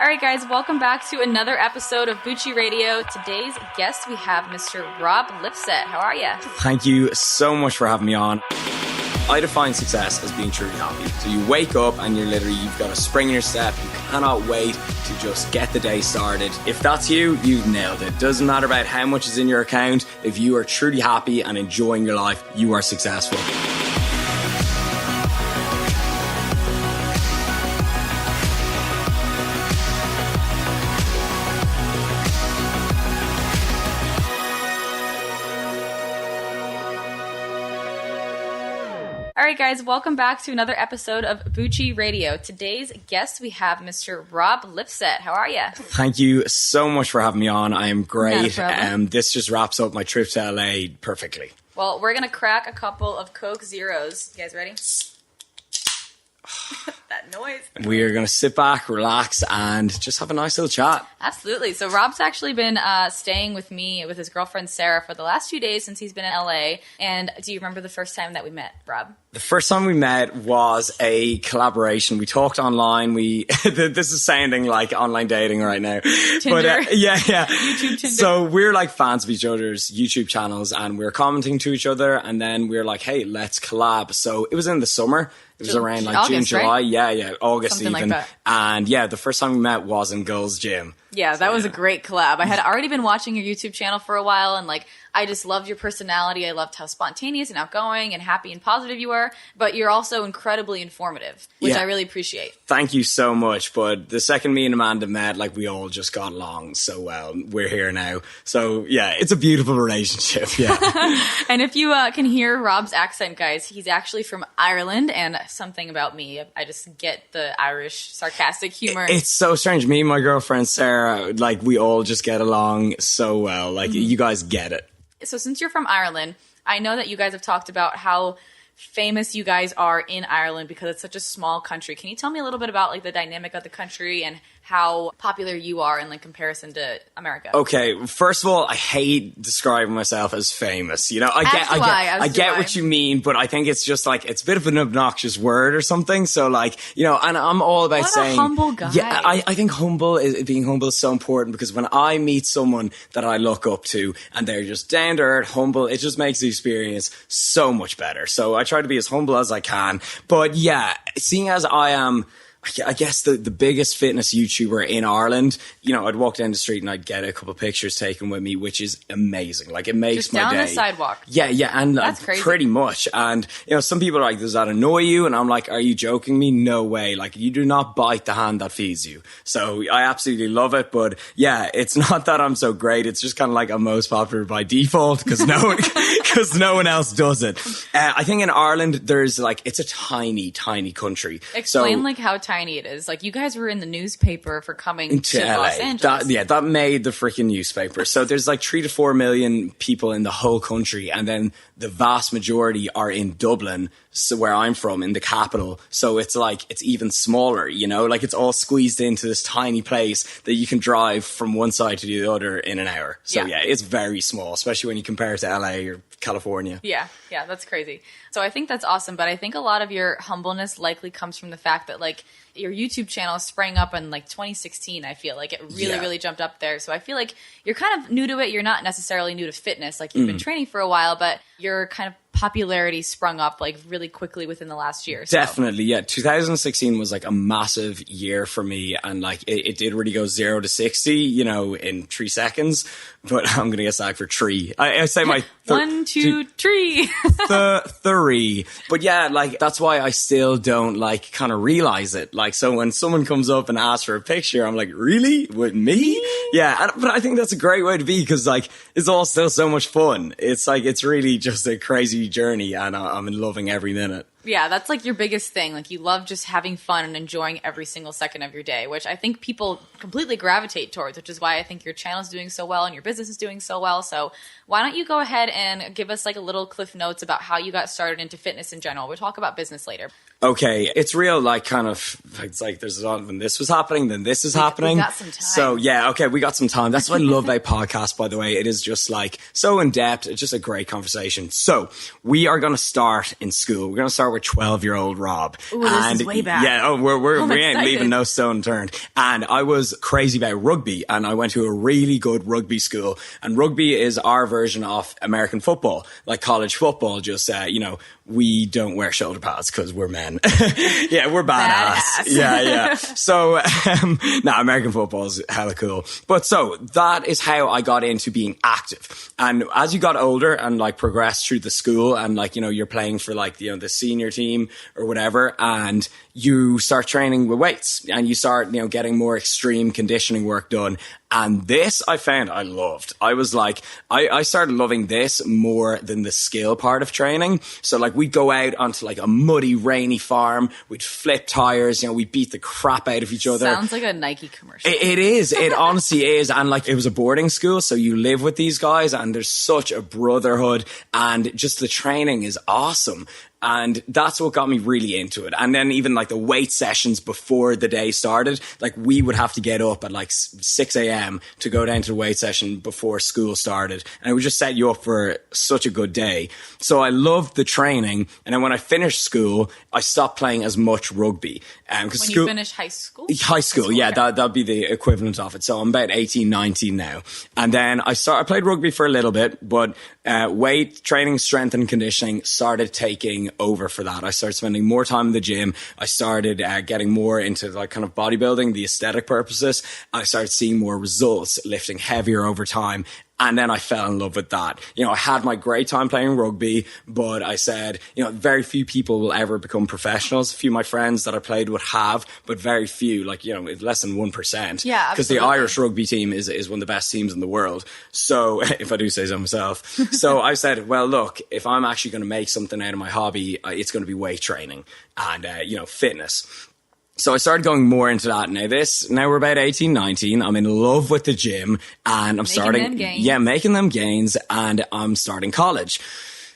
All right, guys, welcome back to another episode of Bucci Radio. Today's guest, we have Mr. Rob Lipsett. How are you? Thank you so much for having me on. I define success as being truly happy. So you wake up and you've got a spring in your step. You cannot wait to just get the day started. If that's you, you've nailed it. Doesn't matter about how much is in your account. If you are truly happy and enjoying your life, you are successful. All right, guys, welcome back to another episode of Bucci Radio. Today's guest, we have Mr. Rob Lipsett. How are you? Thank you so much for having me on. I am great. Not a problem. This just wraps up my trip to LA perfectly. Well, we're going to crack a couple of Coke Zeros. You guys ready? That noise. We are going to sit back, relax, and just have a nice little chat. Absolutely. So Rob's actually been staying with me, with his girlfriend Sarah, for the last few days since he's been in LA. And do you remember the first time that we met, Rob? The first time we met was a collaboration. We talked online. This is sounding like online dating right now. Tinder. But, yeah. YouTube Tinder. So we're like fans of each other's YouTube channels and we're commenting to each other. And then we're like, hey, let's collab. So it was in the summer. It was around like August, June, July. Right? Yeah, August Something even. like that. And yeah, the first time we met was in Girls' Gym. Yeah, that was a great collab. I had already been watching your YouTube channel for a while, and I just loved your personality. I loved how spontaneous and outgoing and happy and positive you were, but you're also incredibly informative, which I really appreciate. Thank you so much. But the second me and Amanda met, we all just got along so well. We're here now. So yeah, it's a beautiful relationship. Yeah. And if you can hear Rob's accent, guys, he's actually from Ireland, and something about me, I just get the Irish sarcastic humor. It's so strange. Me and my girlfriend Sarah, we all just get along so well. You guys get it. So since you're from Ireland, I know that you guys have talked about how famous you guys are in Ireland because it's such a small country. Can you tell me a little bit about the dynamic of the country and how popular you are in comparison to America? Okay, first of all, I hate describing myself as famous. I get what you mean, but I think it's just it's a bit of an obnoxious word or something. So and I'm all about saying, a humble guy. Yeah, I think being humble is so important because when I meet someone that I look up to and they're just down to earth, humble, it just makes the experience so much better. So I try to be as humble as I can. But yeah, seeing as I am, I guess the biggest fitness YouTuber in Ireland, I'd walk down the street and I'd get a couple of pictures taken with me, which is amazing. It makes just my day. Down the sidewalk. Yeah, and that's crazy. Pretty much. And, some people are like, does that annoy you? And I'm like, are you joking me? No way. You do not bite the hand that feeds you. So I absolutely love it. But yeah, it's not that I'm so great. It's just kind of I'm most popular by default because no one else does it. I think in Ireland, there's it's a tiny, tiny country. Explain how tiny it is. You guys were in the newspaper for coming to Los Angeles. That made the freaking newspaper. So there's 3 to 4 million people in the whole country, and then the vast majority are in Dublin, so where I'm from, in the capital. So it's it's even smaller, it's all squeezed into this tiny place that you can drive from one side to the other in an hour. So yeah, it's very small, especially when you compare it to LA or California. Yeah, that's crazy. So I think that's awesome, but I think a lot of your humbleness likely comes from the fact that your YouTube channel sprang up in 2016. I feel it really jumped up there. So I feel you're kind of new to it. You're not necessarily new to fitness. You've been training for a while, but your kind of popularity sprung up really quickly within the last year. So. Definitely, yeah. 2016 was a massive year for me, and it did really go 0 to 60, in 3 seconds. But I'm gonna get sacked for 3. I say my 1, 2, 3. 3. But yeah, that's why I still don't kind of realize it. So when someone comes up and asks for a picture, I'm like, really? With me? Yeah, but I think that's a great way to be because it's all still so much fun. It's it's really just a crazy journey, and I'm loving every minute. Yeah, that's your biggest thing. You love just having fun and enjoying every single second of your day, which I think people completely gravitate towards, which is why I think your channel is doing so well and your business is doing so well. So why don't you go ahead and give us a little cliff notes about how you got started into fitness in general? We'll talk about business later. Okay, it's real, like, kind of, it's like there's a lot when this was happening, then this is happening. We got some time. So, yeah, okay, we got some time. That's what I love about podcasts, by the way. It is just, like, so in-depth. It's just a great conversation. So, we are going to start in school. We're going to start with 12-year-old Rob. Ooh, this is way back. Yeah, we ain't leaving no stone unturned. And I was crazy about rugby, and I went to a really good rugby school. And rugby is our version of American football, like college football, just, we don't wear shoulder pads because we're men. Yeah, we're badass. Yeah. So, American football is hella cool. But so that is how I got into being active. And as you got older and like progressed through the school and like, you're playing for like, the senior team or whatever, and you start training with weights and you start, getting more extreme conditioning work done. And this I found I loved. I was like, I started loving this more than the skill part of training. So like we'd go out onto like a muddy, rainy farm. We'd flip tires, we beat the crap out of each other. Sounds like a Nike commercial. It is. It honestly is. And like it was a boarding school. So you live with these guys and there's such a brotherhood and just the training is awesome. And that's what got me really into it. And then even like the weight sessions before the day started, like we would have to get up at like 6 a.m. to go down to the weight session before school started. And it would just set you up for such a good day. So I loved the training. And then when I finished school, I stopped playing as much rugby. You finished high school? High school, yeah, that'd be the equivalent of it. So I'm about 18, 19 now. And then I played rugby for a little bit, but weight training, strength and conditioning started taking over for that. I started spending more time in the gym. I started getting more into like kind of bodybuilding, the aesthetic purposes. I started seeing more results, lifting heavier over time. And then I fell in love with that. I had my great time playing rugby, but I said, very few people will ever become professionals. A few of my friends that I played with have, but very few, like, less than 1%. Yeah, because the Irish rugby team is one of the best teams in the world. So if I do say so myself. So I said, well, look, if I'm actually going to make something out of my hobby, it's going to be weight training and, fitness. So I started going more into that. Now we're about 18, 19. I'm in love with the gym and I'm making them gains and I'm starting college.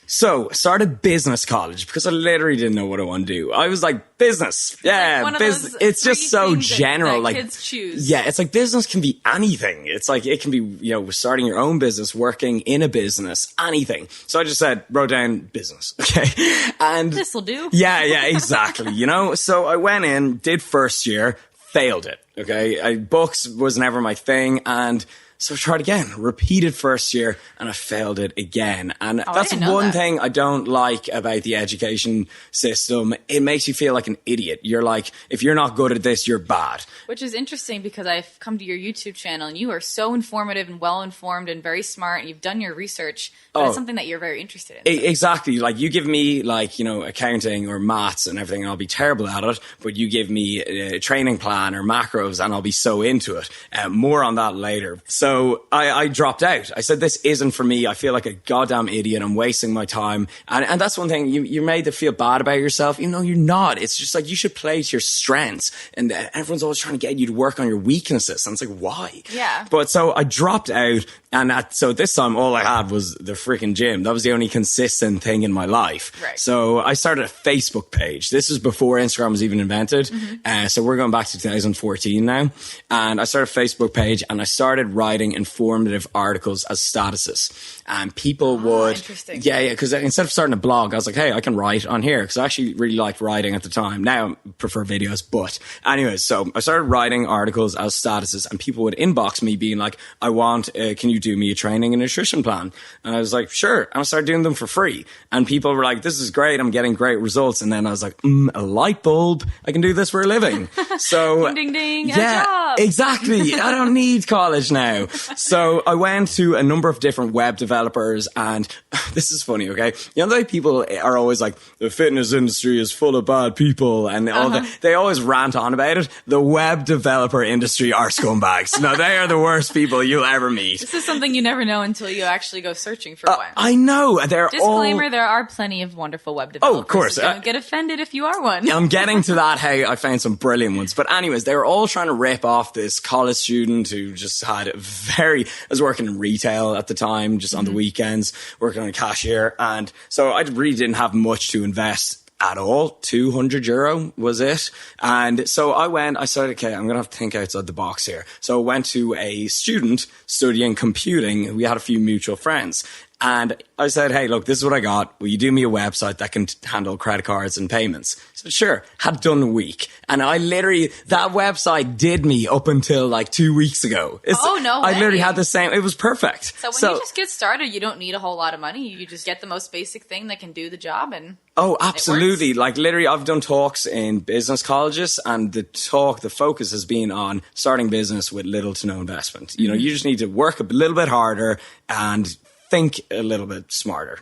So started business college because I literally didn't know what I want to do. I was like, business. Yeah, business. It's just so general. That kids choose. Yeah, it's like business can be anything. It's like it can be, starting your own business, working in a business, anything. So I just wrote down business. Okay. And this'll do. Yeah, exactly. So I went in, did first year, failed it. Okay. Books was never my thing. And so I tried again, repeated first year, and I failed it again. And that's one thing I don't like about the education system. It makes you feel like an idiot. You're like, if you're not good at this, you're bad. Which is interesting because I've come to your YouTube channel and you are so informative and well-informed and very smart and you've done your research. But it's something that you're very interested in. Exactly. Like you give me like, accounting or maths and everything, and I'll be terrible at it. But you give me a training plan or macros and I'll be so into it. More on that later. So I dropped out. I said, this isn't for me. I feel like a goddamn idiot. I'm wasting my time. And that's one thing. You're made to feel bad about yourself. You're not. It's just like you should play to your strengths. And everyone's always trying to get you to work on your weaknesses. And it's like, why? Yeah. But so I dropped out. And so this time all I had was the freaking gym. That was the only consistent thing in my life. Right. So I started a Facebook page. This was before Instagram was even invented. Mm-hmm. So we're going back to 2014 now. And I started a Facebook page and I started writing informative articles as statuses. And people would... Interesting. Yeah, because instead of starting a blog, I was like, hey, I can write on here. Because I actually really liked writing at the time. Now I prefer videos. But anyways, so I started writing articles as statuses and people would inbox me being like, I want, can you do me a training and nutrition plan? And I was like, sure. And I started doing them for free. And people were like, this is great. I'm getting great results. And then I was like, a light bulb. I can do this for a living. So ding, ding, ding. Yeah, a job. Exactly. I don't need college now. So I went to a number of different web developers and this is funny, okay? The way people are always like, the fitness industry is full of bad people and all that. They always rant on about it. The web developer industry are scumbags. No, they are the worst people you'll ever meet. This is something you never know until you actually go searching for one. I know. Disclaimer, there are plenty of wonderful web developers. Oh, of course. So don't get offended if you are one. I'm getting to that. Hey, I found some brilliant ones. But anyways, they were all trying to rip off this college student who just had I was working in retail at the time, just on the weekends, working on a cashier. And so I really didn't have much to invest at all. €200 was it. And so I said, okay, I'm going to have to think outside the box here. So I went to a student studying computing. We had a few mutual friends. And I said, hey, look, this is what I got. Will you do me a website that can handle credit cards and payments? He said, sure. Had done a week. And that website did me up until like 2 weeks ago. Oh, no way. I literally had the same. It was perfect. So when you just get started, you don't need a whole lot of money. You just get the most basic thing that can do the job. And oh, absolutely. Like literally, I've done talks in business colleges, and the focus has been on starting business with little to no investment. You know, you just need to work a little bit harder and think a little bit smarter.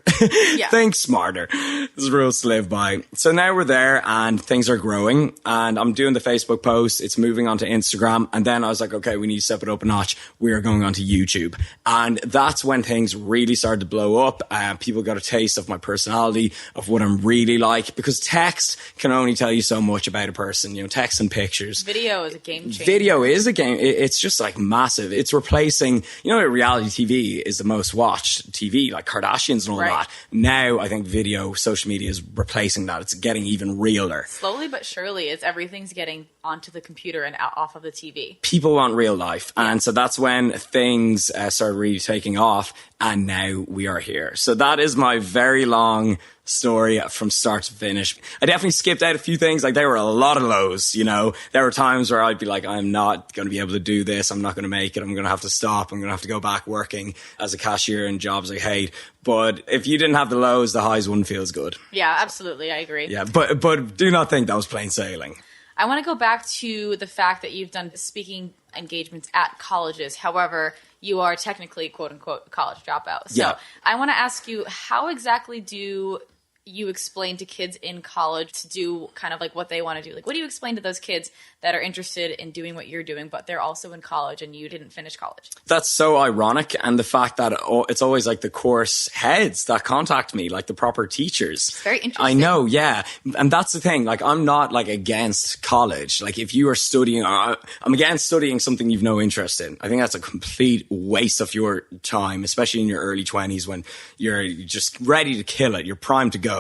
Yeah. Think smarter. There's rules to live by. So now we're there and things are growing, and I'm doing the Facebook post. It's moving on to Instagram. And then I was like, okay, we need to step it up a notch. We are going on to YouTube. And that's when things really started to blow up. People got a taste of my personality, of what I'm really like, because text can only tell you so much about a person, you know, text and pictures. Video is a game changer. Video is a game. It's just like massive. It's replacing, you know, reality TV is the most watched TV, like Kardashians and all that. Now I think video, social media is replacing that. It's getting even realer. Slowly but surely, everything's getting onto the computer and off of the TV. People want real life. And so that's when things started really taking off. And now we are here. So that is my very long story from start to finish. I definitely skipped out a few things. Like there were a lot of lows, you know. There were times where I'd be like, I'm not going to be able to do this. I'm not going to make it. I'm going to have to stop. I'm going to have to go back working as a cashier in jobs I hate. But if you didn't have the lows, the highs wouldn't feel as good. Yeah, absolutely. I agree. Yeah, but do not think that was plain sailing. I want to go back to the fact that you've done speaking engagements at colleges. However, you are technically, quote unquote, a college dropout. So I want to ask you, how exactly do you explain to kids in college to do kind of like what they want to do? Like, what do you explain to those kids that are interested in doing what you're doing, but they're also in college and you didn't finish college? That's so ironic. And the fact that it's always like the course heads that contact me, like the proper teachers. It's very interesting. I know, yeah. And that's the thing. Like, I'm not like against college. Like, if you are studying, I'm against studying something you've no interest in. I think that's a complete waste of your time, especially in your early 20s when you're just ready to kill it. You're primed to go.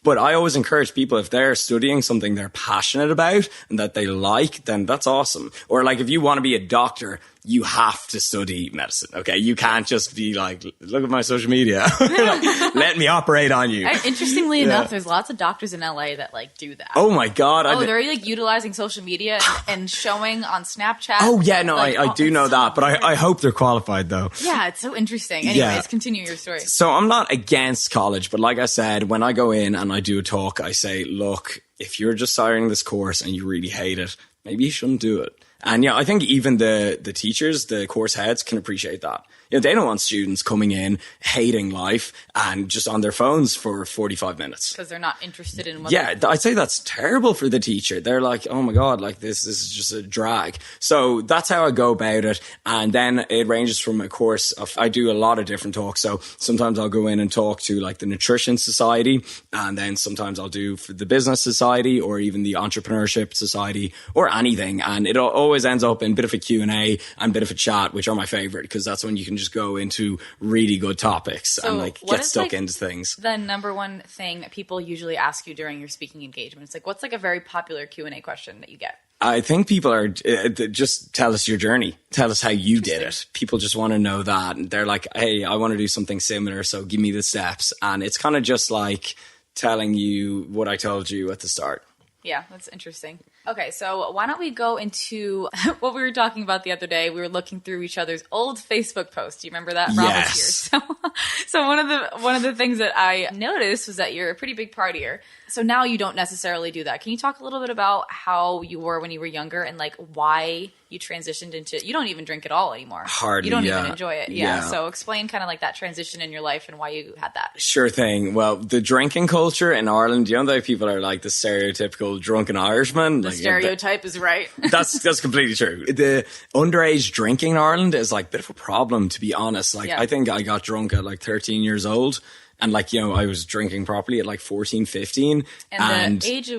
But I always encourage people, if they're studying something they're passionate about and that they like, then that's awesome. Or like if you want to be a doctor, you have to study medicine. Okay. You can't just be like, look at my social media. Like, let me operate on you. Interestingly enough, there's lots of doctors in LA that like do that. Oh my God. They're like utilizing social media and showing on Snapchat. Oh yeah. No, like, I do know that, but I hope they're qualified though. Yeah. It's so interesting. Anyways, continue your story. So I'm not against college, but like I said, when I go in and I do a talk, I say, look, if you're just starting this course and you really hate it, maybe you shouldn't do it. And yeah, I think even the teachers, the course heads can appreciate that. You know, they don't want students coming in, hating life and just on their phones for 45 minutes. Because they're not interested in what I'd say that's terrible for the teacher. They're like, oh my God, like this is just a drag. So that's how I go about it. And then it ranges from a course of, I do a lot of different talks. So sometimes I'll go in and talk to like the Nutrition Society, and then sometimes I'll do for the Business Society or even the Entrepreneurship Society or anything. And it always ends up in a bit of a Q&A and a bit of a chat, which are my favorite because that's when you can just go into really good topics and like get stuck into things. The number one thing that people usually ask you during your speaking engagements, like what's like a very popular Q&A question that you get? I think people are just tell us your journey. Tell us how you did it. People just want to know that. They're like, hey, I want to do something similar. So give me the steps. And it's kind of just like telling you what I told you at the start. Yeah, that's interesting. Okay, so why don't we go into what we were talking about the other day? We were looking through each other's old Facebook posts. Do you remember that? Yes. Rob was here. So one of the things that I noticed was that you're a pretty big partier. So now you don't necessarily do that. Can you talk a little bit about how you were when you were younger and like why you transitioned into, you don't even drink at all anymore. Hardly. You don't even enjoy it. Yeah. So explain kind of like that transition in your life and why you had that. Sure thing. Well, the drinking culture in Ireland, you know that people are like the stereotypical drunken Irishman. The stereotype is right. That's completely true. The underage drinking in Ireland is like a bit of a problem, to be honest. Like I think I got drunk at like 13 years old. And like, you know, I was drinking properly at like 14, 15. And the age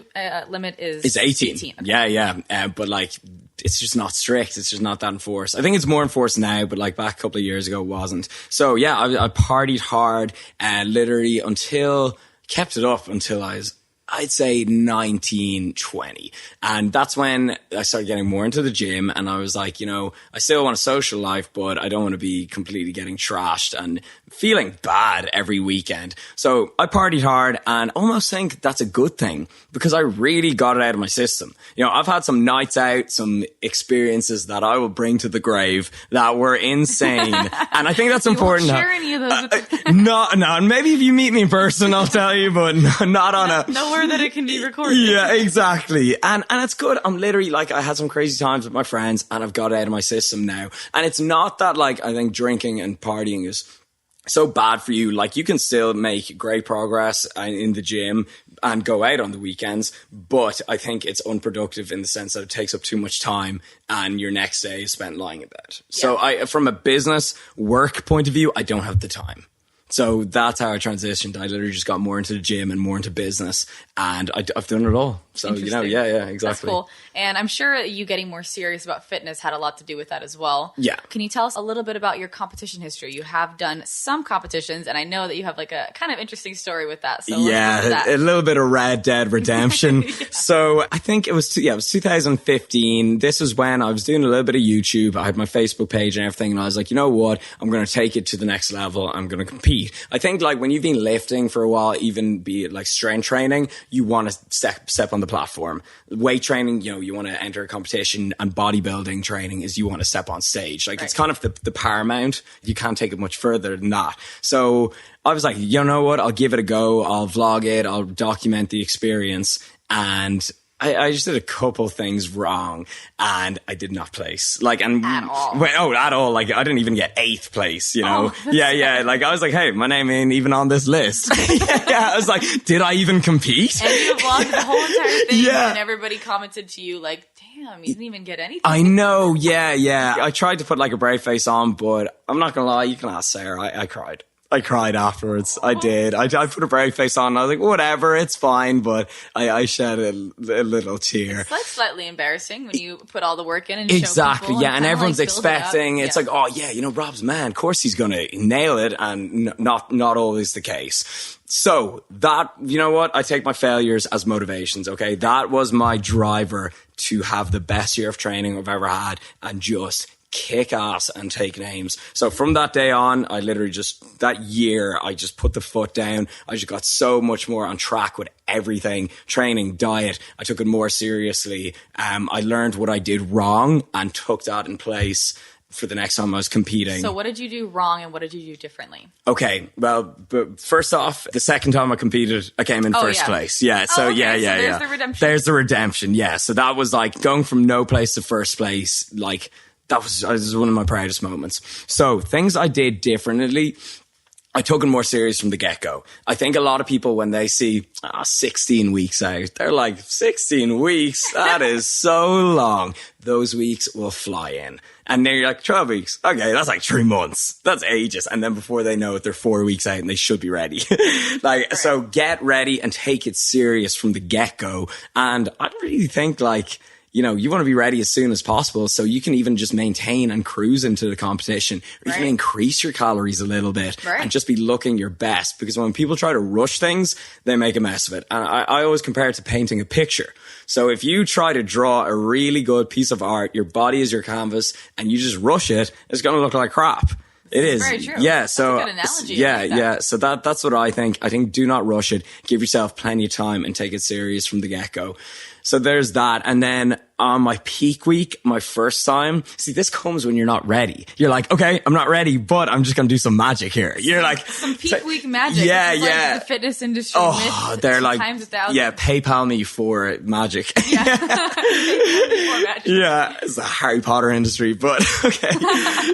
limit is 18. 18. Okay. Yeah. But like, it's just not strict. It's just not that enforced. I think it's more enforced now, but like back a couple of years ago, it wasn't. So yeah, I partied hard and literally kept it up until I was I'd say 19, 20. And that's when I started getting more into the gym, and I was like, I still want a social life, but I don't want to be completely getting trashed and feeling bad every weekend. So I partied hard, and almost think that's a good thing because I really got it out of my system. I've had some nights out, some experiences that I will bring to the grave that were insane. And I think that's important. You won't share any of those. No, and maybe if you meet me in person, I'll tell you, but not on a... Nowhere that it can be recorded. Yeah, exactly. And it's good. I'm literally like, I had some crazy times with my friends, and I've got it out of my system now. And it's not that like, I think drinking and partying is so bad for you. Like, you can still make great progress in the gym and go out on the weekends, but I think it's unproductive in the sense that it takes up too much time and your next day is spent lying in bed. Yeah. So from a business work point of view, I don't have the time. So that's how I transitioned. I literally just got more into the gym and more into business, and I've done it all. So, yeah, exactly. That's cool. And I'm sure you getting more serious about fitness had a lot to do with that as well. Yeah. Can you tell us a little bit about your competition history? You have done some competitions, and I know that you have like a kind of interesting story with that. So yeah, a little bit of Red Dead Redemption. Yeah. So I think it was 2015. This was when I was doing a little bit of YouTube. I had my Facebook page and everything, and I was like, you know what? I'm going to take it to the next level. I'm going to compete. I think like when you've been lifting for a while, even be it like strength training, you want to step on the platform. Weight training, you want to enter a competition, and bodybuilding training is you want to step on stage. Like, right. It's kind of the paramount. You can't take it much further than that. So I was like, you know what? I'll give it a go. I'll vlog it. I'll document the experience. And I just did a couple things wrong, and I did not place. Like, and at all. At all. Like, I didn't even get 8th place, Yeah. Like, I was like, hey, my name ain't even on this list. Yeah. I was like, did I even compete? And you vlogged the whole entire thing, and everybody commented to you like, damn, you didn't even get anything. I know. Yeah. I tried to put like a brave face on, but I'm not gonna lie. You can ask Sarah. I cried. I cried afterwards. I did. I put a brave face on. And I was like, whatever, it's fine. But I shed a little tear. It's like slightly embarrassing when you put all the work in and exactly, show people. Yeah, and everyone's expecting. It's like, oh yeah, Rob's man. Of course he's gonna nail it, and not always the case. So that, you know what? I take my failures as motivations. Okay, that was my driver to have the best year of training I've ever had, and just kick ass and take names. So from that day on, I literally that year, I just put the foot down. I just got so much more on track with everything, training, diet. I took it more seriously. I learned what I did wrong and took that in place for the next time I was competing. So what did you do wrong and what did you do differently? Okay, well, but first off, the second time I competed, I came in first place. Yeah, so okay. There's the redemption. There's the redemption, yeah. So that was like going from no place to first place, like, that was one of my proudest moments. So things I did differently, I took it more serious from the get-go. I think a lot of people, when they see 16 weeks out, they're like, 16 weeks? That is so long. Those weeks will fly in. And then you're like, 12 weeks. Okay, that's like 3 months. That's ages. And then before they know it, they're 4 weeks out and they should be ready. So get ready and take it serious from the get-go. And I really think you want to be ready as soon as possible so you can even just maintain and cruise into the competition, or even increase your calories a little bit and just be looking your best. Because when people try to rush things, they make a mess of it. And I always compare it to painting a picture. So if you try to draw a really good piece of art, your body is your canvas, and you just rush it, it's going to look like crap. It is. Very true. Yeah. So, that's a good analogy. Yeah. So that's what I think. I think do not rush it. Give yourself plenty of time and take it serious from the get-go. So there's that. And then on my peak week, my first time, see, this comes when you're not ready. You're like, okay, I'm not ready, but I'm just going to do some magic here. You're like, some peak week magic. Yeah. Like the fitness industry. Oh, they're like, times 1,000. Yeah, PayPal me for magic. Yeah. Magic. Yeah. It's the Harry Potter industry, but okay.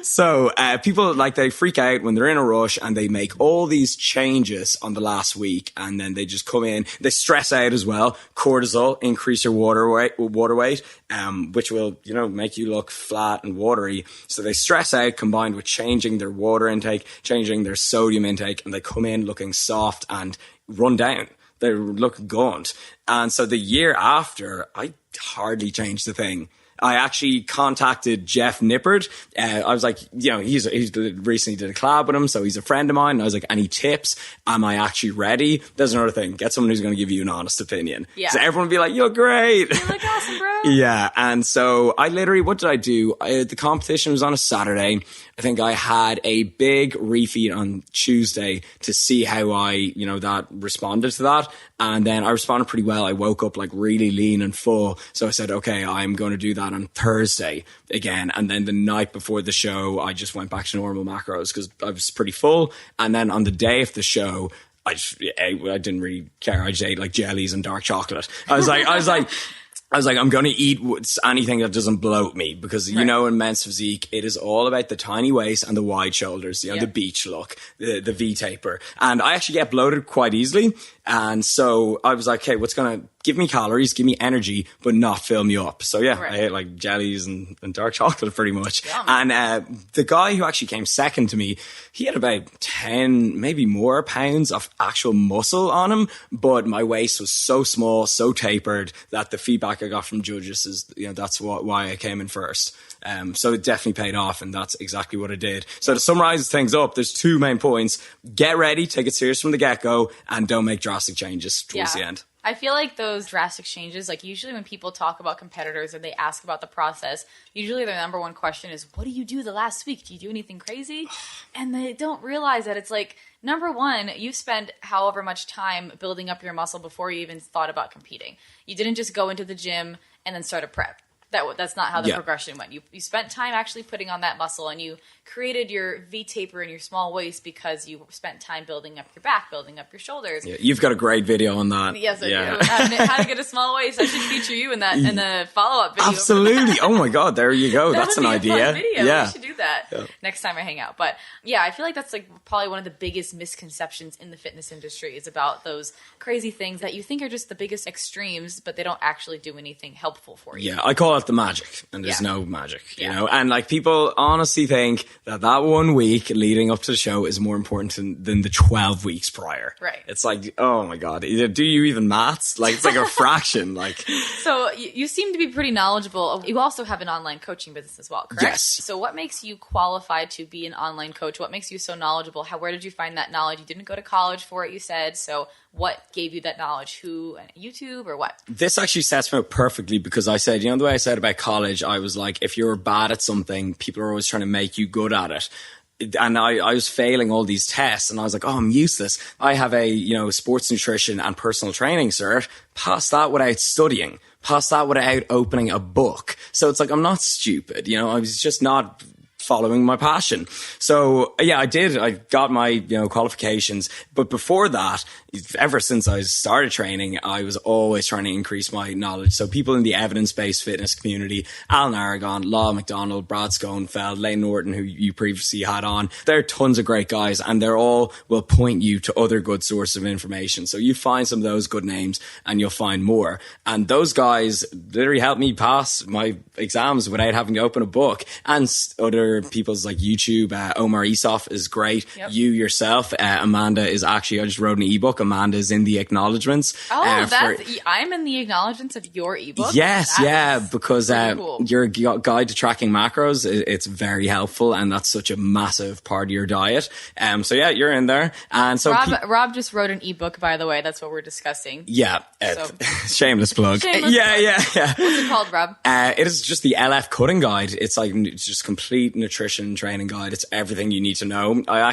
So, people they freak out when they're in a rush and they make all these changes on the last week, and then they just come in, they stress out as well. Cortisol, increase your water weight, which will, make you look flat and watery. So they stress out combined with changing their water intake, changing their sodium intake, and they come in looking soft and run down. They look gaunt. And so the year after, I hardly changed a thing. I actually contacted Jeff Nippard. I was like, he's recently did a collab with him, so he's a friend of mine. And I was like, any tips? Am I actually ready? There's another thing. Get someone who's going to give you an honest opinion. Yeah. So everyone will be like, you're great. You're like, awesome, bro. Yeah. And so I literally, what did I do? The competition was on a Saturday. I think I had a big refeed on Tuesday to see how I, that responded to that. And then I responded pretty well. I woke up like really lean and full. So I said, okay, I'm going to do that on Thursday again. And then the night before the show, I just went back to normal macros because I was pretty full. And then on the day of the show, I didn't really care. I just ate like jellies and dark chocolate. I was like, I'm going to eat anything that doesn't bloat me because, in men's physique, it is all about the tiny waist and the wide shoulders, the beach look, the V-taper. And I actually get bloated quite easily. And so I was like, okay, what's going to give me calories, give me energy, but not fill me up? So yeah, I ate like jellies and dark chocolate pretty much. Yum. And the guy who actually came second to me, he had about 10, maybe more pounds of actual muscle on him. But my waist was so small, so tapered that the feedback I got from judges is, that's why I came in first. So it definitely paid off, and that's exactly what I did. So to summarize things up, there's 2 main points. Get ready, take it serious from the get-go, and don't make drastic changes towards the end. I feel like those drastic changes, like usually when people talk about competitors or they ask about the process, usually their number one question is, what do you do the last week? Do you do anything crazy? And they don't realize that it's like, number one, you spent however much time building up your muscle before you even thought about competing. You didn't just go into the gym and then start a prep. That's not how the progression went. You spent time actually putting on that muscle, and you created your V-taper in your small waist because you spent time building up your back, building up your shoulders. Yeah, you've got a great video on that. Yes, I do. How to get a small waist. I should feature you in that in the follow-up video. Absolutely. Oh my God, there you go. That's an idea. Fun video. Yeah. We should do that next time I hang out. But yeah, I feel like that's like probably one of the biggest misconceptions in the fitness industry is about those crazy things that you think are just the biggest extremes, but they don't actually do anything helpful for you. Yeah, I call it the magic, and there's no magic, and like people honestly think that 1 week leading up to the show is more important than the 12 weeks prior. Right. It's like, oh my God, do you even maths? Like, it's like a fraction. Like, so you seem to be pretty knowledgeable. You also have an online coaching business as well, correct? Yes. So what makes you qualified to be an online coach? What makes you so knowledgeable? Where did you find that knowledge? You didn't go to college for it, you said. So what gave you that knowledge? YouTube or what? This actually sets me up perfectly because I said, the way I said about college, I was like, if you're bad at something, people are always trying to make you good at it. And I was failing all these tests, and I was like, oh, I'm useless. I have a, sports nutrition and personal training cert. Pass that without studying. Pass that without opening a book. So it's like, I'm not stupid. I was just not following my passion. So yeah, I did. I got my, qualifications. But before that, ever since I started training, I was always trying to increase my knowledge. So people in the evidence-based fitness community, Alan Aragon, Law McDonald, Brad Schoenfeld, Lane Norton, who you previously had on, they're tons of great guys, and they're all will point you to other good sources of information. So you find some of those good names and you'll find more. And those guys literally helped me pass my exams without having to open a book. And other people's like YouTube, Omar Isuf is great. Yep. You yourself, Amanda is actually, I just wrote an ebook. Amanda is in the acknowledgements. Oh, I'm in the acknowledgements of your ebook? Yes, because cool. Your guide to tracking macros, it's very helpful, and that's such a massive part of your diet. So yeah, you're in there. And so Rob just wrote an ebook, by the way. That's what we're discussing. Yeah. Shameless plug. Yeah. What's it called, Rob? It is just the LF cutting guide. It's just complete nutrition training guide. It's everything you need to know. I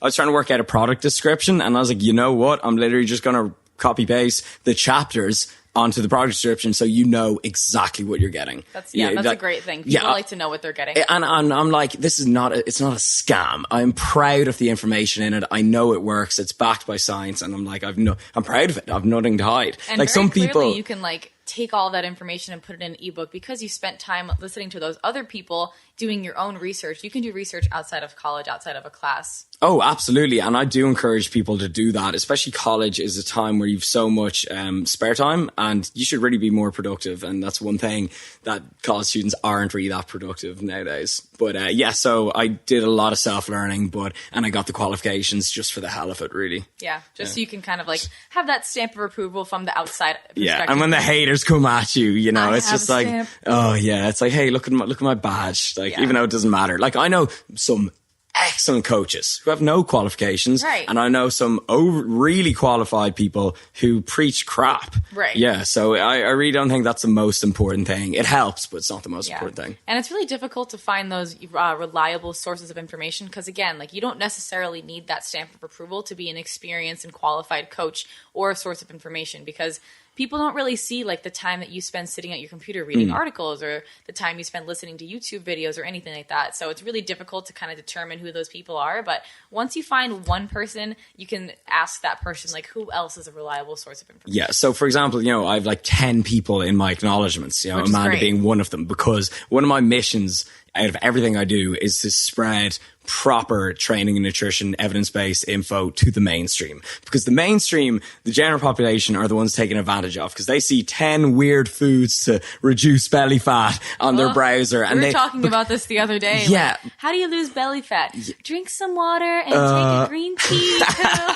was trying to work out a product description, and I was like, you know what? I'm literally just going to copy paste the chapters onto the product description so you know exactly what you're getting. That's a great thing. People like to know what they're getting. And I'm like, it's not a scam. I'm proud of the information in it. I know it works. It's backed by science, and I'm like, I'm proud of it. I've nothing to hide. And like some people, you can like take all that information and put it in an ebook because you spent time listening to those other people doing your own research. You can do research outside of college, outside of a class. Oh, absolutely. And I do encourage people to do that, especially college is a time where you've so much spare time, and you should really be more productive. And that's one thing that college students aren't really that productive nowadays. But so I did a lot of self-learning, and I got the qualifications just for the hell of it, really. Yeah, so you can kind of like have that stamp of approval from the outside perspective. Yeah, and when the haters just come at you, you know. It's just like, stamp. oh yeah, it's like, hey, look at my badge. Like, even though it doesn't matter. Like, I know some excellent coaches who have no qualifications, right, and I know some really qualified people who preach crap, right. Yeah, so I really don't think that's the most important thing. It helps, but it's not the most important thing. And it's really difficult to find those reliable sources of information because, again, like, you don't necessarily need that stamp of approval to be an experienced and qualified coach or a source of information, because people don't really see like the time that you spend sitting at your computer reading articles, or the time you spend listening to YouTube videos or anything like that. So it's really difficult to kind of determine who those people are. But once you find one person, you can ask that person, like, who else is a reliable source of information? Yeah. So for example, you know, I have like 10 people in my acknowledgements, you know, Amanda being one of them, because one of my missions out of everything I do is to spread proper training and nutrition, evidence-based info to the mainstream. Because the mainstream, the general population, are the ones taken advantage of, because they see 10 weird foods to reduce belly fat on their browser. And we were talking about this the other day. Yeah. Like, how do you lose belly fat? Drink some water and take a green tea pill.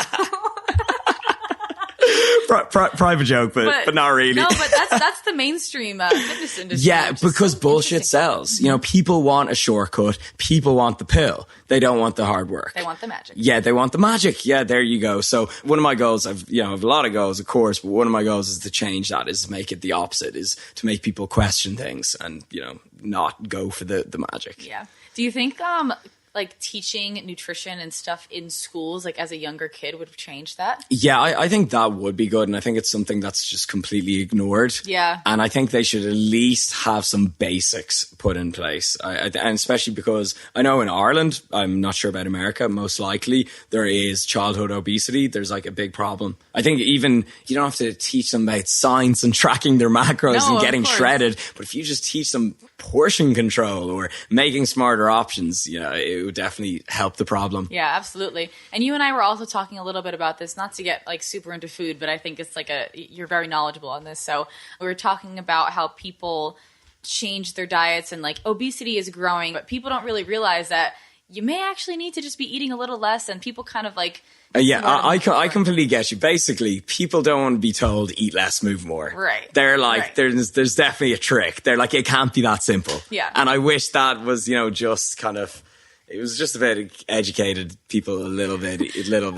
Private joke, but not really. No, but that's the mainstream fitness industry. Yeah, because bullshit sells. You know, people want a shortcut. People want the pill. They don't want the hard work. They want the magic. Yeah, they want the magic. Yeah, there you go. So one of my goals, I've a lot of goals, of course, but one of my goals is to change that, is to make it the opposite, is to make people question things and, you know, not go for the magic. Yeah. Do you think like teaching nutrition and stuff in schools, like as a younger kid, would change that? Yeah, I think that would be good. And I think it's something that's just completely ignored. Yeah. And I think they should at least have some basics put in place. And especially because I know in Ireland, I'm not sure about America, most likely there is childhood obesity. There's like a big problem. I think even you don't have to teach them about science and tracking their macros and getting shredded. But if you just teach them portion control or making smarter options, you know, it would definitely help the problem. Yeah, absolutely. And you and I were also talking a little bit about this, not to get like super into food, but I think it's like you're very knowledgeable on this. So we were talking about how people change their diets and like obesity is growing, but people don't really realize that you may actually need to just be eating a little less, and people kind of like... I completely get you. Basically, people don't want to be told eat less, move more. Right. They're like, there's definitely a trick. They're like, it can't be that simple. Yeah. And I wish that was, you know, just kind of... It was just about educated people a little bit better. A little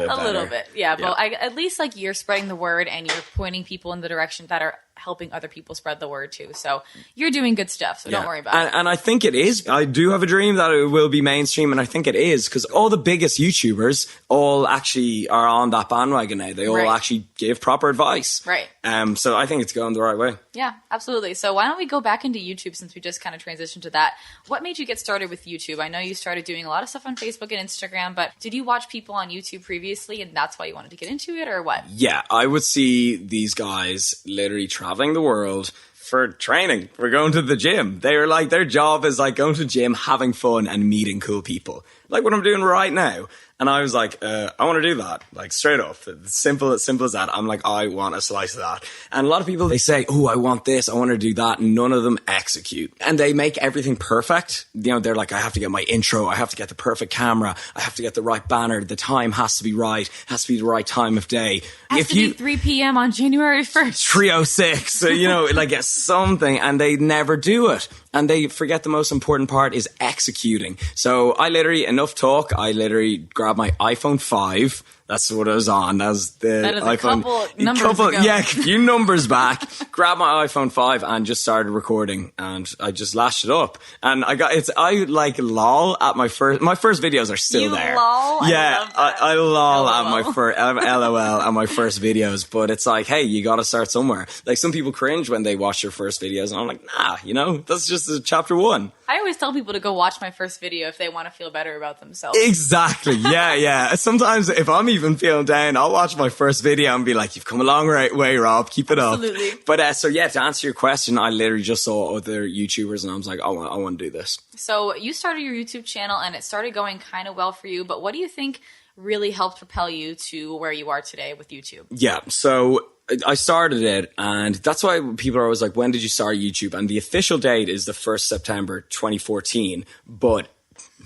bit, yeah. But at least like you're spreading the word and you're pointing people in the direction that are helping other people spread the word too. So you're doing good stuff, so don't worry about it. And I think it is. I do have a dream that it will be mainstream, and I think it is, because all the biggest YouTubers all actually are on that bandwagon now. They all actually give proper advice. Right. So I think it's going the right way. Yeah, absolutely. So why don't we go back into YouTube, since we just kind of transitioned to that. What made you get started with YouTube? I know you started doing a lot of stuff on Facebook and Instagram, but did you watch people on YouTube previously and that's why you wanted to get into it, or what? Yeah, I would see these guys literally traveling the world for training, for going to the gym. They were like, their job is like going to the gym, having fun and meeting cool people. Like what I'm doing right now. And I was like, I want to do that. Like straight up. Simple as that. I'm like, I want a slice of that. And a lot of people, they say, oh, I want this, I want to do that. And none of them execute. And they make everything perfect. You know, they're like, I have to get my intro. I have to get the perfect camera. I have to get the right banner. The time has to be right. It has to be the right time of day. Has to be 3 p.m. on January 1st. 3:06. So, you know, like something, and they never do it. And they forget the most important part is executing. So I literally, enough talk, I literally grabbed my iPhone 5. That's what I was on. That is iPhone. A couple numbers ago. Yeah, a few numbers back. Grabbed my iPhone 5 and just started recording, and I just lashed it up. And I like lol at my first videos are still there. Lol? Yeah, I lol at my first LOL at my first videos, but it's like, hey, you got to start somewhere. Like some people cringe when they watch your first videos, and I'm like, nah, you know, that's just chapter 1. I always tell people to go watch my first video if they want to feel better about themselves. Exactly. Yeah. Sometimes if I'm even feeling down, I'll watch my first video and be like, you've come a long way, Rob. Keep it Absolutely. up. But so yeah, to answer your question, I literally just saw other YouTubers and I was like, I want to do this. So you started your YouTube channel and it started going kind of well for you, but what do you think really helped propel you to where you are today with YouTube? Yeah. So I started it, and that's why people are always like, when did you start YouTube? And the official date is the 1st September 2014, but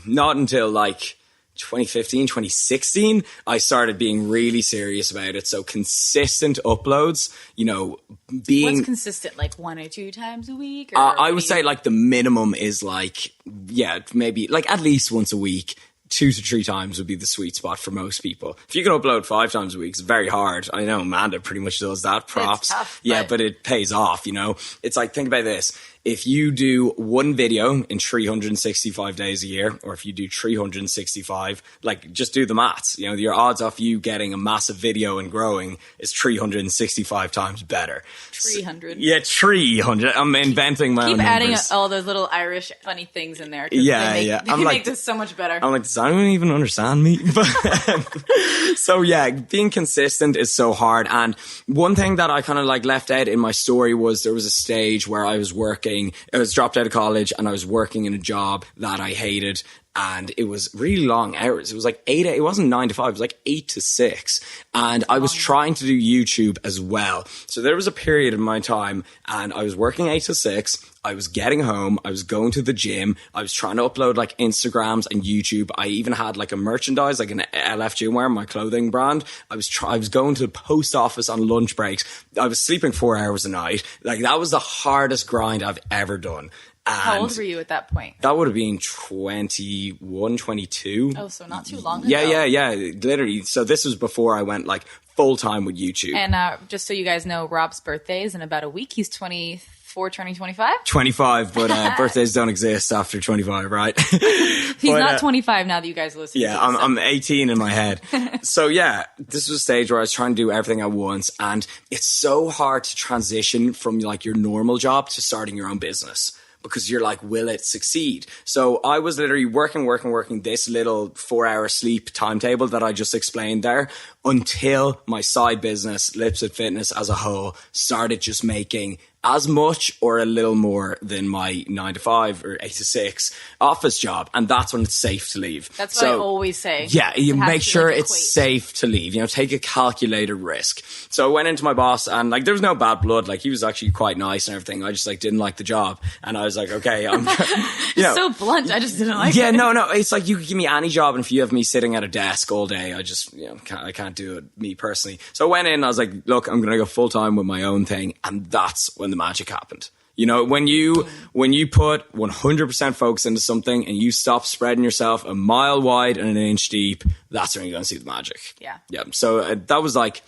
not until like 2015, 2016, I started being really serious about it. So consistent uploads, you know, being... What's consistent? Like 1 or 2 times a week? Or I would say like the minimum is like, yeah, maybe like at least once a week. 2 to 3 times would be the sweet spot for most people. If you can upload 5 times a week, it's very hard. I know Amanda pretty much does that. Props. It's tough, yeah, but it pays off, you know. It's like, think about this. If you do one video in 365 days a year, or if you do 365, like just do the maths. You know, your odds of you getting a massive video and growing is 365 times better. 300. Yeah, 300. I'm inventing my own Keep adding numbers. all those little Irish funny things in there. Yeah, They make this so much better. I'm like, does anyone even understand me? But, so yeah, being consistent is so hard. And one thing that I kind of like left out in my story was there was a stage where I was dropped out of college and I was working in a job that I hated. And it was really long hours. It was like it wasn't 9 to 5, it was like 8 to 6. And I was trying to do YouTube as well. So there was a period in my time and I was working 8 to 6. I was getting home. I was going to the gym. I was trying to upload like Instagrams and YouTube. I even had like a merchandise, like an LF Gymwear, my clothing brand. I was going to the post office on lunch breaks. I was sleeping 4 hours a night. Like that was the hardest grind I've ever done. And how old were you at that point? That would have been 21, 22. Oh, so not too long ago. Yeah. Literally. So this was before I went like full time with YouTube. And just so you guys know, Rob's birthday is in about a week. He's 24, turning 25. 25, but birthdays don't exist after 25, right? He's not 25 now that you guys listen. Yeah, to this, I'm 18 in my head. So yeah, this was a stage where I was trying to do everything at once, and it's so hard to transition from like your normal job to starting your own business. Because you're like, will it succeed? So I was literally working this little 4-hour sleep timetable that I just explained there until my side business, Lipsett Fitness as a whole, started just making as much or a little more than my 9 to 5 or 8 to 6 office job. And that's when it's safe to leave. That's what I always say. Yeah, you make sure like, it's safe to leave. You know, take a calculated risk. So I went into my boss and like there was no bad blood. Like he was actually quite nice and everything. I just like didn't like the job. And I was like, okay, I'm you know. So blunt. I just didn't like it. Yeah, no. It's like you could give me any job and if you have me sitting at a desk all day, I just, you know, I can't do it, me personally. So I went in, I was like, look, I'm going to go full time with my own thing. And that's when the magic happened. You know, when you put 100% focus into something and you stop spreading yourself a mile wide and an inch deep, that's when you're going to see the magic. Yeah. Yeah. So that was like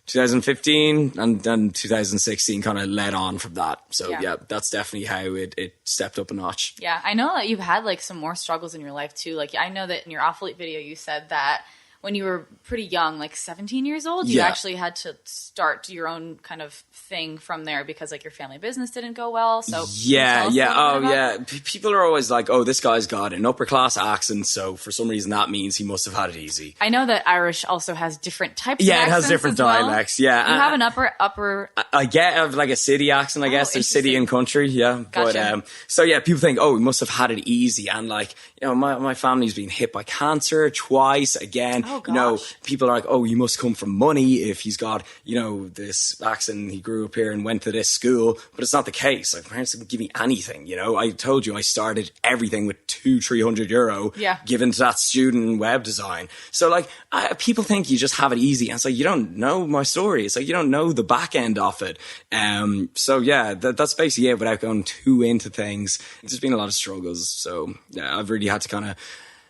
2015 and then 2016 kind of led on from that. So yeah, that's definitely how it stepped up a notch. Yeah. I know that you've had like some more struggles in your life too. Like I know that in your athlete video, you said that when you were pretty young, like 17 years old, you actually had to start your own kind of thing from there because like your family business didn't go well. So people are always like, oh, this guy's got an upper class accent, so for some reason that means he must have had it easy. I know that Irish also has different types of accents. Yeah, it has different dialects. Well. Yeah. You have an upper I get like a city accent, I guess. There's city and country, yeah. Gotcha. But so yeah, people think, oh, he must have had it easy. And like, you know, my family's been hit by cancer twice again. Oh, gosh. You know, people are like, oh, you must come from money if he's got, you know, this accent, he grew up here and went to this school. But it's not the case. Like, parents didn't give me anything, you know. I told you I started everything with 200-300 euro given to that student in web design. So like, people think you just have it easy. And it's like, you don't know my story. It's like, you don't know the back end of it. So yeah, that's basically it without going too into things. There's been a lot of struggles. So yeah, I've really had to kind of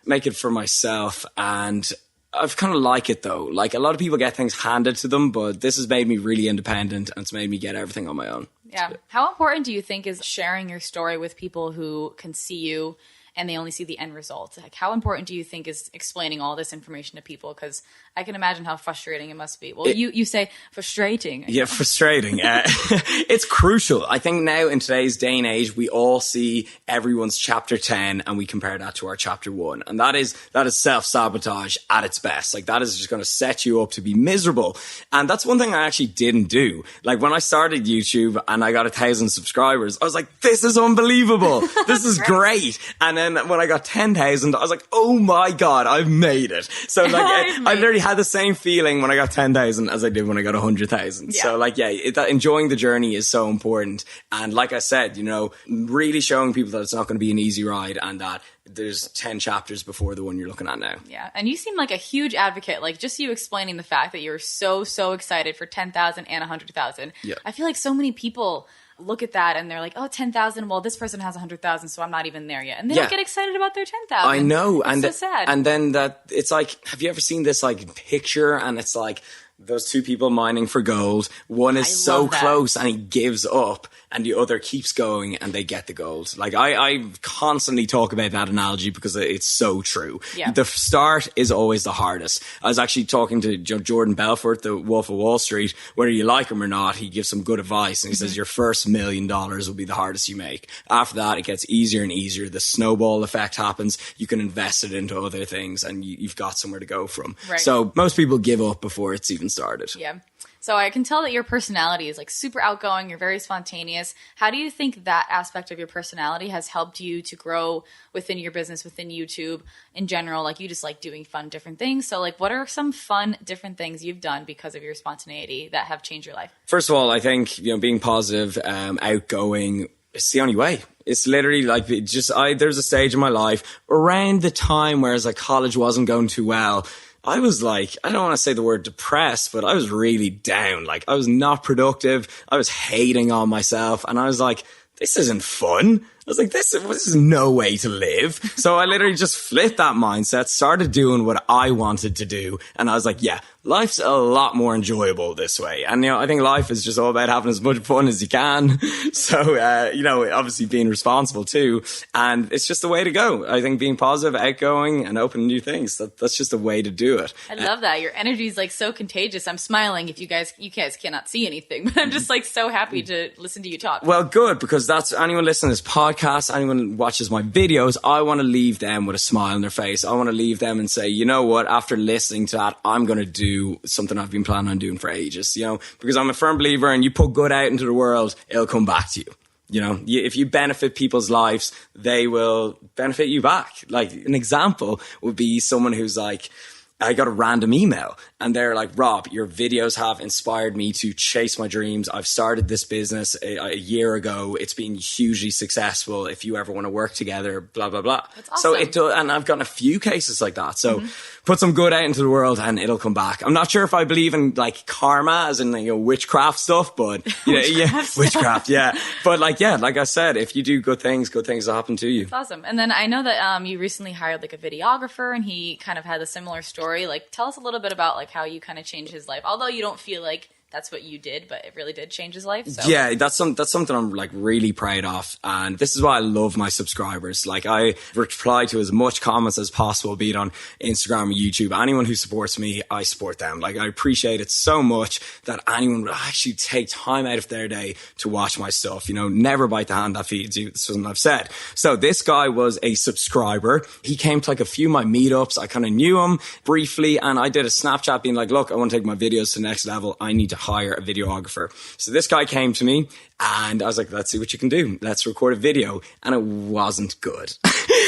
make it for myself, and I've kind of like it though. Like a lot of people get things handed to them, but this has made me really independent and it's made me get everything on my own. Yeah. How important do you think is sharing your story with people who can see you and they only see the end result? Like, how important do you think is explaining all this information to people? Because I can imagine how frustrating it must be. Well, you say frustrating. Yeah, frustrating. It's crucial. I think now in today's day and age, we all see everyone's chapter 10 and we compare that to our chapter 1. And that is self-sabotage at its best. Like that is just going to set you up to be miserable. And that's one thing I actually didn't do. Like when I started YouTube and I got 1,000 subscribers, I was like, this is unbelievable. This is great. And then when I got 10,000, I was like, oh my God, I've made it. So like, I literally had the same feeling when I got 10,000 as I did when I got 100,000. So like, that enjoying the journey is so important. And like I said, you know, really showing people that it's not going to be an easy ride and that there's 10 chapters before the one you're looking at now. Yeah. And you seem like a huge advocate. Like just you explaining the fact that you're so excited for 10,000 and 100,000. Yeah. I feel like so many people look at that and they're like, oh, 10,000. Well, this person has 100,000, so I'm not even there yet. And they don't get excited about their 10,000. I know. It's so sad. And then it's like, have you ever seen this like picture? And it's like those two people mining for gold. One is so close and he gives up, and the other keeps going and they get the gold. Like I constantly talk about that analogy because it's so true. Yeah. The start is always the hardest. I was actually talking to Jordan Belfort, the Wolf of Wall Street. Whether you like him or not, he gives some good advice, and he says your first $1 million will be the hardest you make. After that, it gets easier and easier. The snowball effect happens. You can invest it into other things, and you've got somewhere to go from. Right. So most people give up before it's even started. Yeah. So I can tell that your personality is like super outgoing. You're very spontaneous. How do you think that aspect of your personality has helped you to grow within your business, within YouTube in general? Like you just like doing fun, different things. So like what are some fun, different things you've done because of your spontaneity that have changed your life? First of all, I think, you know, being positive, outgoing, it's the only way. It's literally like there's a stage in my life around the time where like college wasn't going too well. I was like, I don't want to say the word depressed, but I was really down. Like I was not productive. I was hating on myself. And I was like, this isn't fun. I was like, this is no way to live. So I literally just flipped that mindset, started doing what I wanted to do. And I was like, yeah, life's a lot more enjoyable this way. And, you know, I think life is just all about having as much fun as you can. So, you know, obviously being responsible too. And it's just the way to go. I think being positive, outgoing, and open to new things, that's just a way to do it. I love that. Your energy is like so contagious. I'm smiling if you guys cannot see anything, but I'm just like so happy to listen to you talk. Well, good, because that's anyone listening to this podcast, anyone who watches my videos, I want to leave them with a smile on their face. I want to leave them and say, you know what, after listening to that, I'm going to do something I've been planning on doing for ages, you know, because I'm a firm believer, and you put good out into the world, it'll come back to you. You know, if you benefit people's lives, they will benefit you back. Like an example would be someone who's like, I got a random email and they're like, Rob, your videos have inspired me to chase my dreams. I've started this business a year ago. It's been hugely successful. If you ever want to work together, blah, blah, blah. That's awesome. So and I've gotten a few cases like that. So put some good out into the world and it'll come back. I'm not sure if I believe in like karma as in, you know, witchcraft stuff, but you know, witchcraft. Yeah. But like I said, if you do good things will happen to you. That's awesome. And then I know that you recently hired like a videographer, and he kind of had a similar story. Like tell us a little bit about like how you kind of changed his life, although you don't feel like that's what you did, but it really did change his life. So. Yeah, that's something I'm like really proud of. And this is why I love my subscribers. Like I reply to as much comments as possible, be it on Instagram or YouTube. Anyone who supports me, I support them. Like I appreciate it so much that anyone would actually take time out of their day to watch my stuff. You know, never bite the hand that feeds you. That's something I've said. So this guy was a subscriber. He came to like a few of my meetups. I kind of knew him briefly, and I did a Snapchat being like, look, I want to take my videos to the next level. I need to hire a videographer. So this guy came to me and I was like, let's see what you can do. Let's record a video. And it wasn't good.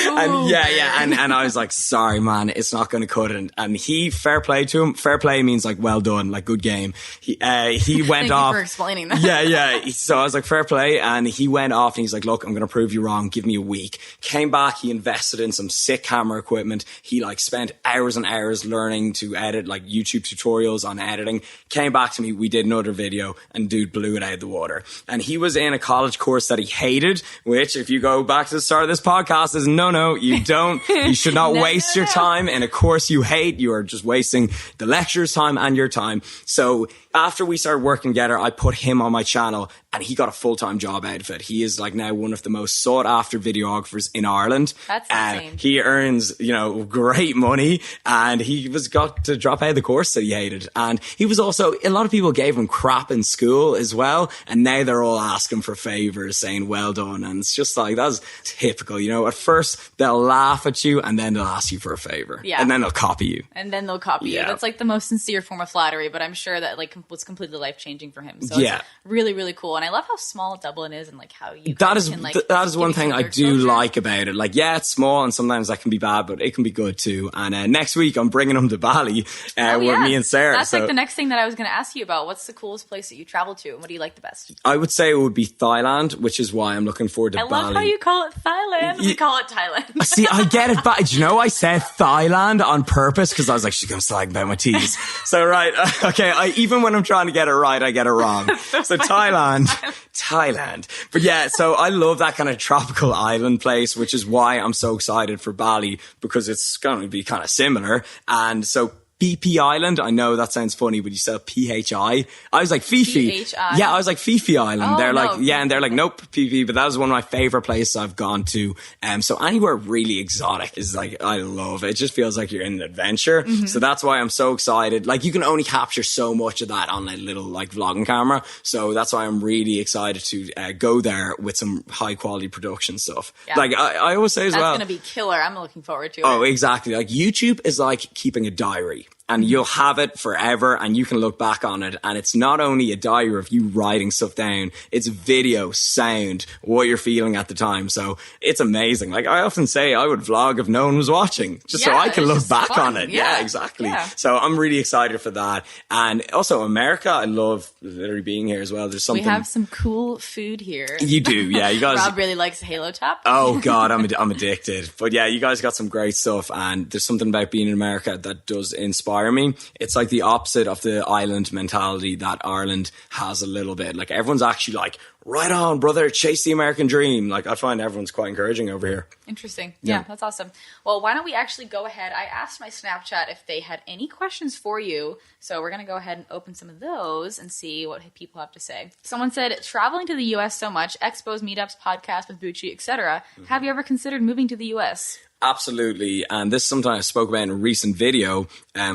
And I was like, sorry, man, it's not going to cut it. And he, fair play to him. Fair play means like, well done, like good game. He went off. Thank you for explaining that. Yeah. So I was like, fair play. And he went off and he's like, look, I'm going to prove you wrong. Give me a week. Came back. He invested in some sick camera equipment. He like spent hours and hours learning to edit, like YouTube tutorials on editing. Came back to me. We did another video and dude blew it out of the water. And he was in a college course that he hated, which if you go back to the start of this podcast is no, you don't. You should not waste your time in a course you hate. You are just wasting the lecturer's time and your time. So after we started working together, I put him on my channel and he got a full-time job out of it. He is like now one of the most sought after videographers in Ireland. That's insane. He earns, you know, great money, and he got to drop out of the course that he hated. And he was also, a lot of people gave him crap in school as well. And now they're all asking for favors saying, well done. And it's just like, that's typical, you know, at first they'll laugh at you and then they'll ask you for a favor. Yeah. And then they'll copy you. You. That's like the most sincere form of flattery, but I'm sure that like was completely life-changing for him. So yeah. it's really, really cool. And I love how small Dublin is and like how you that is can, like, that is one give each thing I other do exposure. like about it. Like, yeah, it's small and sometimes that can be bad, but it can be good too. And next week I'm bringing them to Bali with me and Sarah. That's like the next thing that I was going to ask you about. What's the coolest place that you traveled to and what do you like the best? I would say it would be Thailand, which is why I'm looking forward to Bali. I love how you call it Thailand. We call it Thailand. See, I get it, but do you know I said Thailand on purpose because I was like, she's going to slag about my T's. So, right, okay, even when I'm trying to get it right, I get it wrong. So Thailand. But yeah, so I love that kind of tropical island place, which is why I'm so excited for Bali, because it's going to be kind of similar. And so PP Island, I know that sounds funny, but you spell PHI. I was like, Fifi. PHI? Yeah, I was like, Fifi Island. Oh, they're no. like, yeah, and they're like, nope, PP. But that was one of my favorite places I've gone to. So anywhere really exotic is like, I love it. It just feels like you're in an adventure. Mm-hmm. So that's why I'm so excited. Like, you can only capture so much of that on a little like vlogging camera. So that's why I'm really excited to go there with some high quality production stuff. Yeah. Like I always say as well. That's going to be killer. I'm looking forward to it. Oh, exactly. Like, YouTube is like keeping a diary. And you'll have it forever and you can look back on it. And it's not only a diary of you writing stuff down, it's video, sound, what you're feeling at the time. So it's amazing. Like, I often say I would vlog if no one was watching, just so I can look back on it. Yeah, exactly. Yeah. So I'm really excited for that. And also America, I love literally being here as well. There's something. We have some cool food here. You do, yeah. You guys. Rob really likes Halo Top. Oh God, I'm addicted. But yeah, you guys got some great stuff. And there's something about being in America that does inspire me. It's like the opposite of the island mentality that Ireland has a little bit. Like, everyone's actually like, right on, brother, chase the American dream. Like, I find everyone's quite encouraging over here. Interesting. Yeah, that's awesome. Well, why don't we actually go ahead? I asked my Snapchat if they had any questions for you. So we're going to go ahead and open some of those and see what people have to say. Someone said, traveling to the U.S. so much, expos, meetups, podcasts with Bucci, etc. Have you ever considered moving to the U.S.? Absolutely. And this is something I spoke about in a recent video.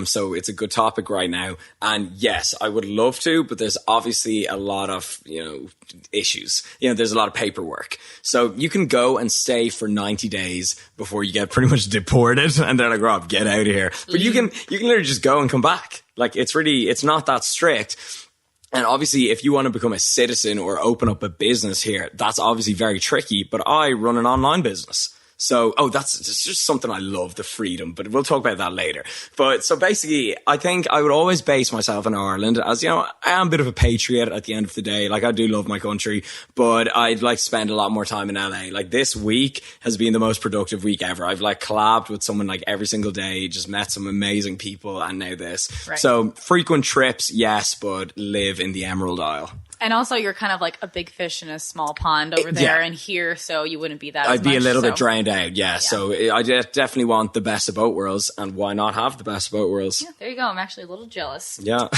So it's a good topic right now. And yes, I would love to, but there's obviously a lot of, issues. There's a lot of paperwork. So you can go and stay for 90 days before you get pretty much deported. And they're like, Rob, get out of here. But you can literally just go and come back. Like, it's not that strict. And obviously, if you want to become a citizen or open up a business here, that's obviously very tricky. But I run an online business. So, that's just something I love, the freedom, but we'll talk about that later. But so basically, I think I would always base myself in Ireland as, I am a bit of a patriot at the end of the day. Like, I do love my country, but I'd like to spend a lot more time in LA. Like, this week has been the most productive week ever. I've like collabed with someone like every single day, just met some amazing people, and now this. Right. So frequent trips, yes, but live in the Emerald Isle. And also, you're kind of like a big fish in a small pond over there and here, so you wouldn't be that I'd be much, a little bit drowned out, yeah. So I definitely want the best of both worlds, and why not have the best of both worlds? Yeah, there you go. I'm actually a little jealous. Yeah.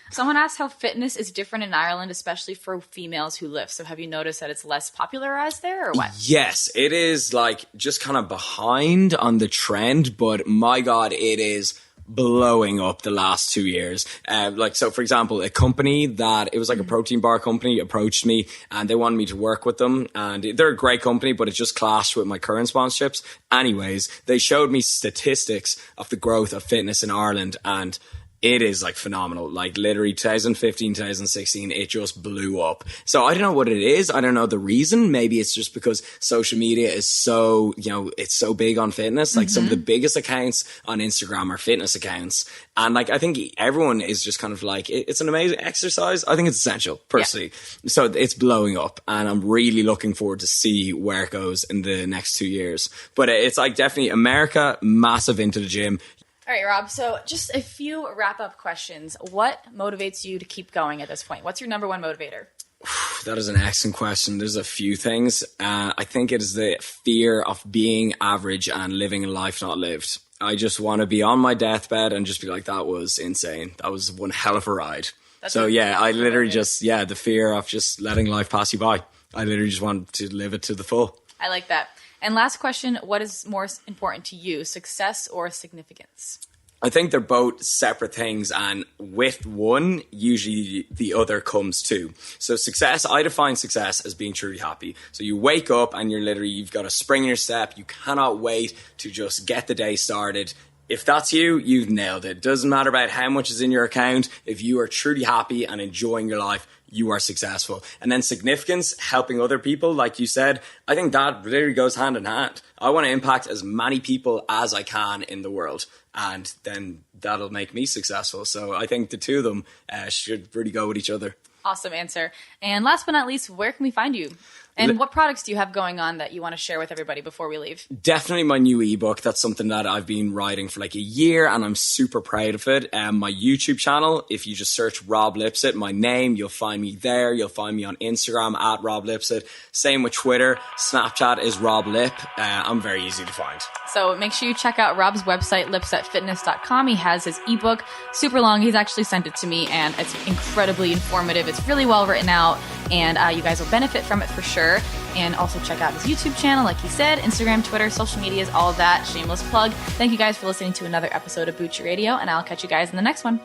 Someone asked how fitness is different in Ireland, especially for females who lift. So have you noticed that it's less popularized there, or what? Yes, it is like just kind of behind on the trend, but my God, it is blowing up the last 2 years. So for example, a company that it was like a protein bar company approached me and they wanted me to work with them, and they're a great company, but it just clashed with my current sponsorships. Anyways, they showed me statistics of the growth of fitness in Ireland, and it is like phenomenal. Like, literally 2015, 2016, it just blew up. So I don't know what it is. I don't know the reason. Maybe it's just because social media is so, it's so big on fitness. Like, some of the biggest accounts on Instagram are fitness accounts. And like, I think everyone is just kind of like, it's an amazing exercise. I think it's essential, personally. Yeah. So it's blowing up, and I'm really looking forward to see where it goes in the next 2 years. But it's like definitely America, massive into the gym. All right, Rob, so just a few wrap-up questions. What motivates you to keep going at this point? What's your number one motivator? That is an excellent question. There's a few things. I think it is the fear of being average and living a life not lived. I just want to be on my deathbed and just be like, that was insane. That was one hell of a ride. I literally the fear of just letting life pass you by. I literally just want to live it to the full. I like that. And last question, what is more important to you, success or significance? I think they're both separate things, and with one, usually the other comes too. So success, I define success as being truly happy. So you wake up and you've got a spring in your step. You cannot wait to just get the day started. if that's you, you've nailed it. Doesn't matter about how much is in your account. If you are truly happy and enjoying your life, you are successful. And then significance, helping other people, like you said, I think that literally goes hand in hand. I want to impact as many people as I can in the world, and then that'll make me successful. So I think the two of them should really go with each other. Awesome answer. And last but not least, where can we find you? And what products do you have going on that you want to share with everybody before we leave? Definitely my new ebook. That's something that I've been writing for like a year, and I'm super proud of it. My YouTube channel, if you just search Rob Lipsett, my name, you'll find me there. You'll find me on Instagram at Rob Lipsett. Same with Twitter. Snapchat is Rob Lip. I'm very easy to find. So make sure you check out Rob's website, lipsettfitness.com. He has his ebook, super long. He's actually sent it to me, and it's incredibly informative. It's really well written out, and you guys will benefit from it for sure. And also check out his YouTube channel, like he said, Instagram, Twitter, social medias, all of that. Shameless plug. Thank you guys for listening to another episode of Bucci Radio, and I'll catch you guys in the next one.